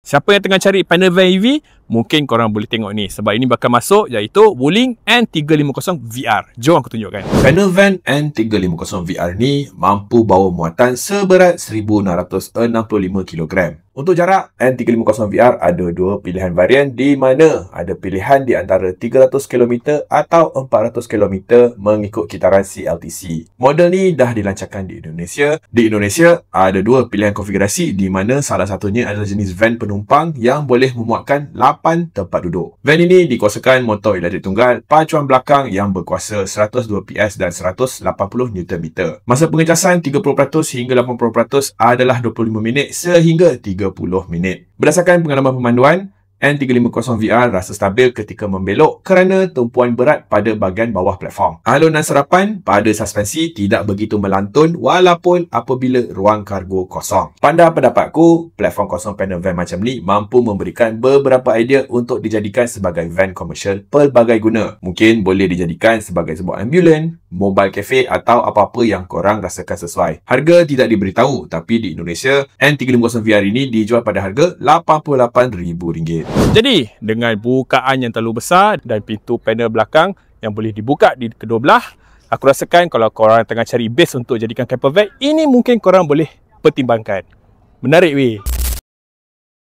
Siapa yang tengah cari panel van EV, mungkin korang boleh tengok ni. Sebab ini bakal masuk iaitu Wuling N350 VR. Jom aku tunjukkan. Panel van N350 VR ni mampu bawa muatan seberat 1665 kg. Untuk jarak, N350 VR ada dua pilihan varian di mana ada pilihan di antara 300 km atau 400 km mengikut kitaran CLTC. Model ni dah dilancarkan di Indonesia. Di Indonesia, ada dua pilihan konfigurasi di mana salah satunya adalah jenis van penumpang yang boleh memuatkan 8 tempat duduk. Van ini dikuasakan motor elektrik tunggal pacuan belakang yang berkuasa 102 PS dan 180 Nm. Masa pengecasan 30% hingga 80% adalah 25 minit sehingga 30 minit. Berdasarkan pengalaman pemanduan, N350 VR rasa stabil ketika membelok kerana tumpuan berat pada bahagian bawah platform. Alunan serapan pada suspensi tidak begitu melantun walaupun apabila ruang kargo kosong. Pada pendapatku, platform kosong panel van macam ni mampu memberikan beberapa idea untuk dijadikan sebagai van komersial pelbagai guna. Mungkin boleh dijadikan sebagai sebuah ambulan, mobile cafe atau apa-apa yang korang rasakan sesuai. Harga tidak diberitahu, tapi di Indonesia, N350 VR ini dijual pada harga RM88,000. Jadi, dengan bukaan yang terlalu besar dan pintu panel belakang yang boleh dibuka di kedua belah, aku rasakan kalau korang tengah cari base untuk jadikan camper van, ini mungkin korang boleh pertimbangkan. Menarik weh.